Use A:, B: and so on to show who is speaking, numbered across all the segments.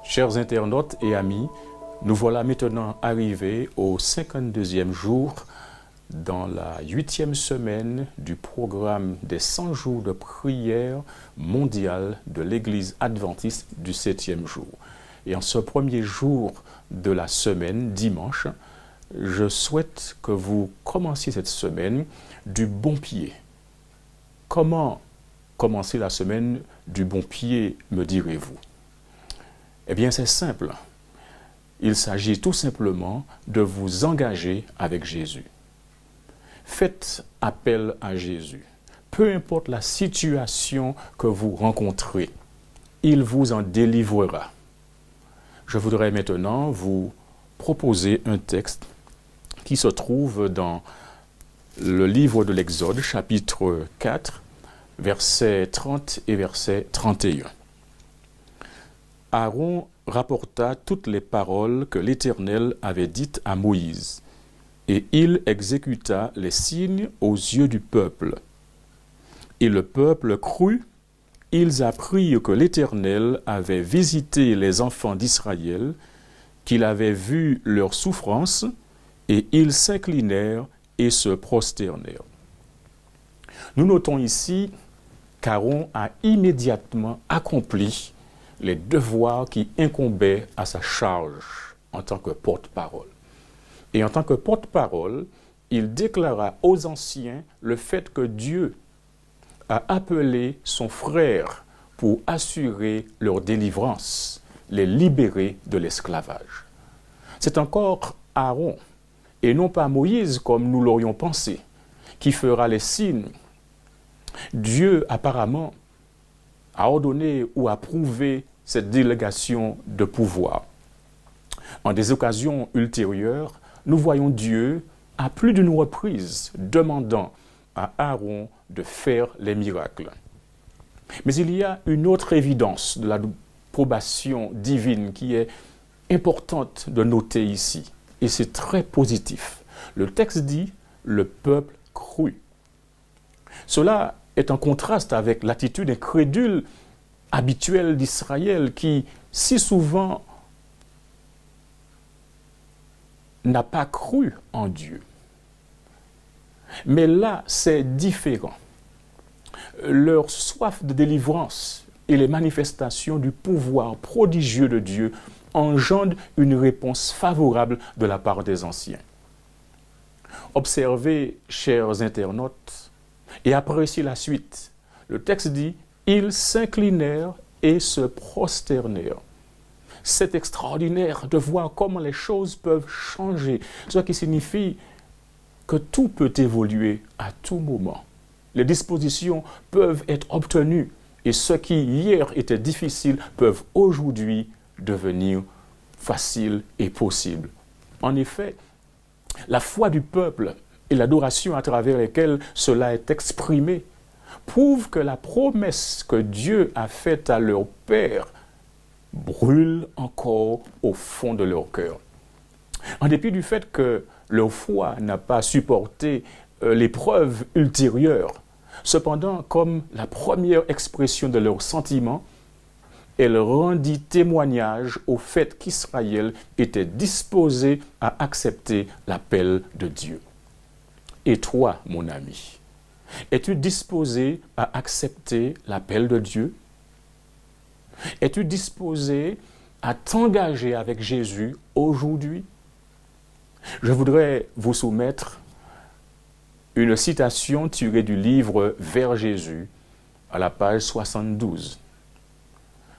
A: Chers internautes et amis, nous voilà maintenant arrivés au 52e jour dans la 8e semaine du programme des 100 jours de prière mondiale de l'Église adventiste du 7e jour. Et en ce premier jour de la semaine, dimanche, je souhaite que vous commenciez cette semaine du bon pied. Comment commencer la semaine du bon pied, me direz-vous? Eh bien, c'est simple. Il s'agit tout simplement de vous engager avec Jésus. Faites appel à Jésus. Peu importe la situation que vous rencontrez, il vous en délivrera. Je voudrais maintenant vous proposer un texte qui se trouve dans le livre de l'Exode, chapitre 4, versets 30 et verset 31. Aaron rapporta toutes les paroles que l'Éternel avait dites à Moïse, et il exécuta les signes aux yeux du peuple. Et le peuple crut, ils apprirent que l'Éternel avait visité les enfants d'Israël, qu'il avait vu leurs souffrances, et ils s'inclinèrent et se prosternèrent. Nous notons ici qu'Aaron a immédiatement accompli les devoirs qui incombaient à sa charge en tant que porte-parole. Et en tant que porte-parole, il déclara aux anciens le fait que Dieu a appelé son frère pour assurer leur délivrance, les libérer de l'esclavage. C'est encore Aaron, et non pas Moïse comme nous l'aurions pensé, qui fera les signes. Dieu apparemment a ordonné ou approuvé cette délégation de pouvoir. En des occasions ultérieures, nous voyons Dieu à plus d'une reprise demandant à Aaron de faire les miracles. Mais il y a une autre évidence de l'approbation divine qui est importante de noter ici, et c'est très positif. Le texte dit « le peuple crut ». Cela est en contraste avec l'attitude incrédule habituelle d'Israël qui, si souvent, n'a pas cru en Dieu. Mais là, c'est différent. Leur soif de délivrance et les manifestations du pouvoir prodigieux de Dieu engendrent une réponse favorable de la part des anciens. Observez, chers internautes, et appréciez la suite. Le texte dit « Ils s'inclinèrent et se prosternèrent ». C'est extraordinaire de voir comment les choses peuvent changer, ce qui signifie que tout peut évoluer à tout moment. Les dispositions peuvent être obtenues et ce qui hier était difficile peuvent aujourd'hui devenir facile et possible. En effet, la foi du peuple et l'adoration à travers lesquelles cela est exprimé prouvent que la promesse que Dieu a faite à leur Père brûle encore au fond de leur cœur. En dépit du fait que leur foi n'a pas supporté l'épreuve ultérieure, cependant, comme la première expression de leurs sentiments, elle rendit témoignage au fait qu'Israël était disposé à accepter l'appel de Dieu. Et toi, mon ami, es-tu disposé à accepter l'appel de Dieu? Es-tu disposé à t'engager avec Jésus aujourd'hui? Je voudrais vous soumettre une citation tirée du livre Vers Jésus, à la page 72.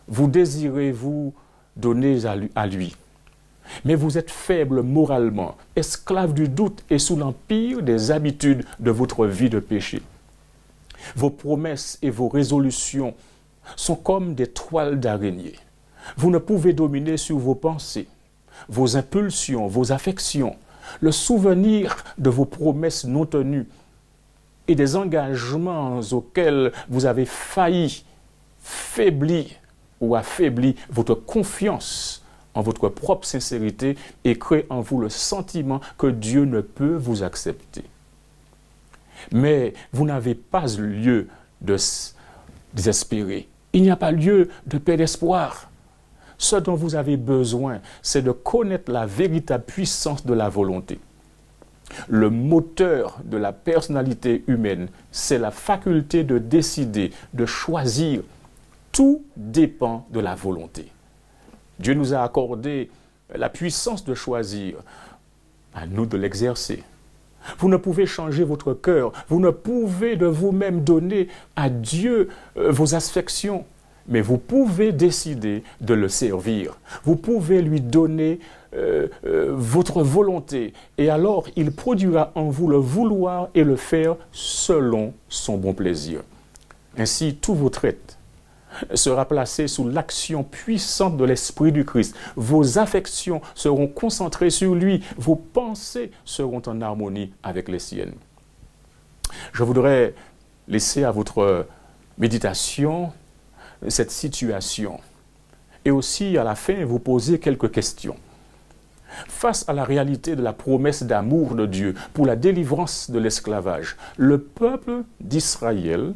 A: Vous désirez vous donner à lui, mais vous êtes faible moralement, esclave du doute et sous l'empire des habitudes de votre vie de péché. Vos promesses et vos résolutions sont comme des toiles d'araignée. Vous ne pouvez dominer sur vos pensées, vos impulsions, vos affections, le souvenir de vos promesses non tenues et des engagements auxquels vous avez failli, faibli ou affaibli votre confiance en votre propre sincérité et crée en vous le sentiment que Dieu ne peut vous accepter. Mais vous n'avez pas lieu de désespérer. Il n'y a pas lieu de perdre espoir. Ce dont vous avez besoin, c'est de connaître la véritable puissance de la volonté. Le moteur de la personnalité humaine, c'est la faculté de décider, de choisir. Tout dépend de la volonté. Dieu nous a accordé la puissance de choisir. À nous de l'exercer. Vous ne pouvez changer votre cœur. Vous ne pouvez de vous-même donner à Dieu vos affections. Mais vous pouvez décider de le servir. Vous pouvez lui donner votre volonté. Et alors, il produira en vous le vouloir et le faire selon son bon plaisir. Ainsi, tous vos traits sera placé sous l'action puissante de l'Esprit du Christ. Vos affections seront concentrées sur lui. Vos pensées seront en harmonie avec les siennes. Je voudrais laisser à votre méditation cette situation et aussi à la fin vous poser quelques questions. Face à la réalité de la promesse d'amour de Dieu pour la délivrance de l'esclavage, le peuple d'Israël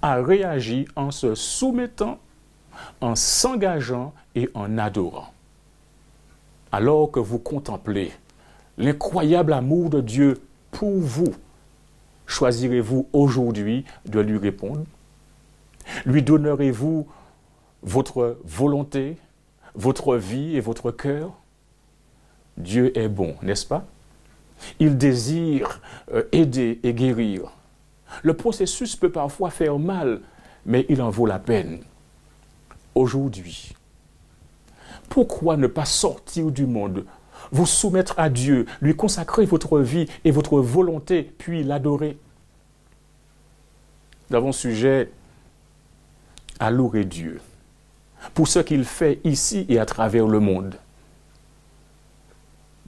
A: a réagi en se soumettant, en s'engageant et en adorant. Alors que vous contemplez l'incroyable amour de Dieu pour vous, choisirez-vous aujourd'hui de lui répondre? Lui donnerez-vous votre volonté, votre vie et votre cœur? Dieu est bon, n'est-ce pas? Il désire aider et guérir. Le processus peut parfois faire mal, mais il en vaut la peine. Aujourd'hui, pourquoi ne pas sortir du monde, vous soumettre à Dieu, lui consacrer votre vie et votre volonté, puis l'adorer? Nous avons sujet à louer Dieu pour ce qu'il fait ici et à travers le monde.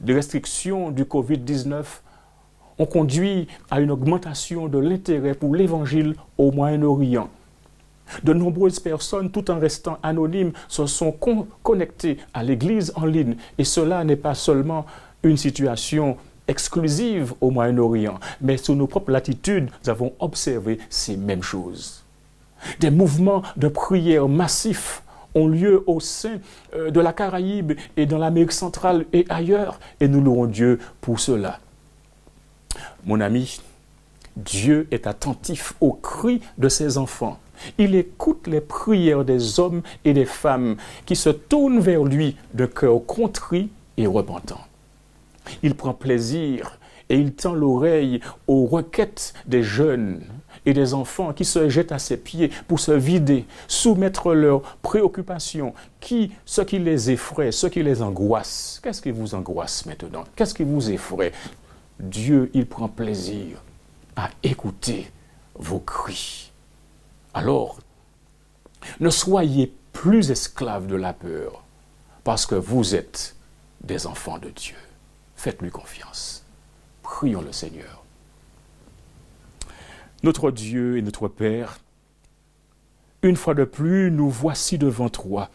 A: Les restrictions du Covid-19 ont conduit à une augmentation de l'intérêt pour l'Évangile au Moyen-Orient. De nombreuses personnes, tout en restant anonymes, se sont connectées à l'Église en ligne. Et cela n'est pas seulement une situation exclusive au Moyen-Orient, mais sous nos propres latitudes, nous avons observé ces mêmes choses. Des mouvements de prière massifs ont lieu au sein de la Caraïbe et dans l'Amérique centrale et ailleurs, et nous louons Dieu pour cela. Mon ami, Dieu est attentif aux cris de ses enfants. Il écoute les prières des hommes et des femmes qui se tournent vers lui de cœur contrit et repentant. Il prend plaisir et il tend l'oreille aux requêtes des jeunes et des enfants qui se jettent à ses pieds pour se vider, soumettre leurs préoccupations, ce qui les effraie, ce qui les angoisse. Qu'est-ce qui vous angoisse maintenant? Qu'est-ce qui vous effraie? Dieu, il prend plaisir à écouter vos cris. Alors, ne soyez plus esclaves de la peur, parce que vous êtes des enfants de Dieu. Faites-lui confiance. Prions le Seigneur. Notre Dieu et notre Père, une fois de plus, nous voici devant toi.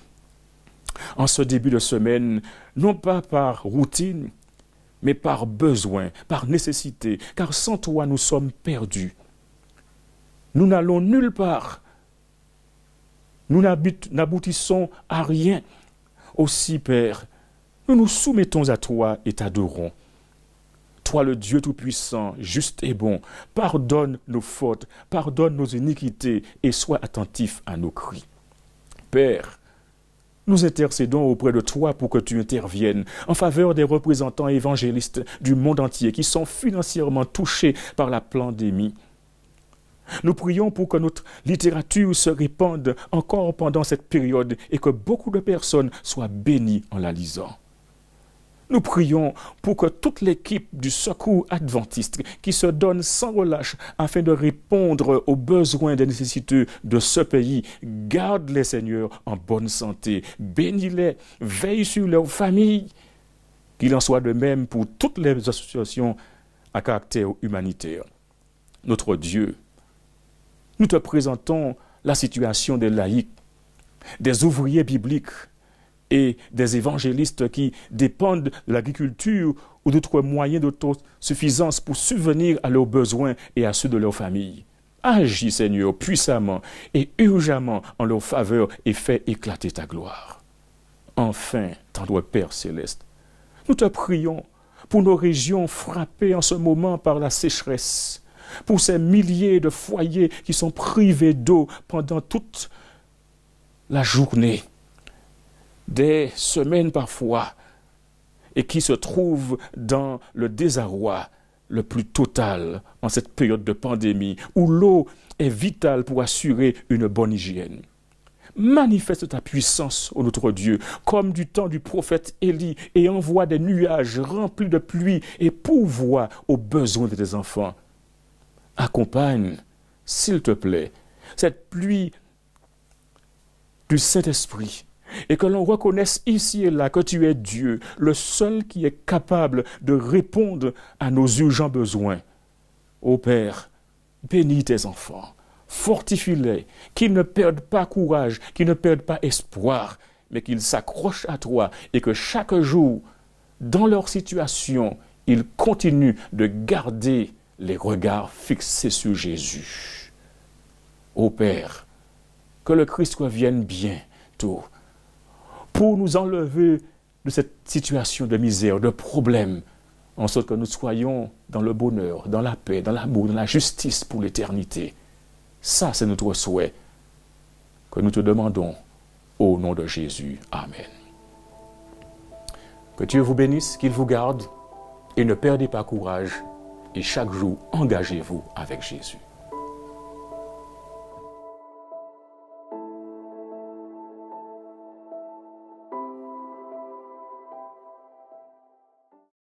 A: En ce début de semaine, non pas par routine, mais par besoin, par nécessité, car sans toi, nous sommes perdus. Nous n'allons nulle part. Nous n'aboutissons à rien. Aussi, Père, nous nous soumettons à toi et t'adorons. Toi, le Dieu Tout-Puissant, juste et bon, pardonne nos fautes, pardonne nos iniquités et sois attentif à nos cris. Père, nous intercédons auprès de toi pour que tu interviennes en faveur des représentants évangélistes du monde entier qui sont financièrement touchés par la pandémie. Nous prions pour que notre littérature se répande encore pendant cette période et que beaucoup de personnes soient bénies en la lisant. Nous prions pour que toute l'équipe du secours adventiste qui se donne sans relâche afin de répondre aux besoins des nécessiteux de ce pays, garde les Seigneurs en bonne santé, bénis-les, veille sur leurs familles, qu'il en soit de même pour toutes les associations à caractère humanitaire. Notre Dieu, nous te présentons la situation des laïcs, des ouvriers bibliques, et des évangélistes qui dépendent de l'agriculture ou d'autres moyens d'autosuffisance pour subvenir à leurs besoins et à ceux de leur famille. Agis, Seigneur, puissamment et urgemment en leur faveur et fais éclater ta gloire. Enfin, tendre Père céleste, nous te prions pour nos régions frappées en ce moment par la sécheresse, pour ces milliers de foyers qui sont privés d'eau pendant toute la journée, des semaines parfois, et qui se trouvent dans le désarroi le plus total en cette période de pandémie où l'eau est vitale pour assurer une bonne hygiène. Manifeste ta puissance, ô notre Dieu, comme du temps du prophète Élie, et envoie des nuages remplis de pluie et pourvoie aux besoins de tes enfants. Accompagne, s'il te plaît, cette pluie du Saint-Esprit, et que l'on reconnaisse ici et là que tu es Dieu, le seul qui est capable de répondre à nos urgents besoins. Ô Père, bénis tes enfants, fortifie-les, qu'ils ne perdent pas courage, qu'ils ne perdent pas espoir, mais qu'ils s'accrochent à toi et que chaque jour, dans leur situation, ils continuent de garder les regards fixés sur Jésus. Ô Père, que le Christ revienne bientôt pour nous enlever de cette situation de misère, de problème, en sorte que nous soyons dans le bonheur, dans la paix, dans l'amour, dans la justice pour l'éternité. Ça, c'est notre souhait que nous te demandons au nom de Jésus. Amen. Que Dieu vous bénisse, qu'il vous garde et ne perdez pas courage et chaque jour, engagez-vous avec Jésus.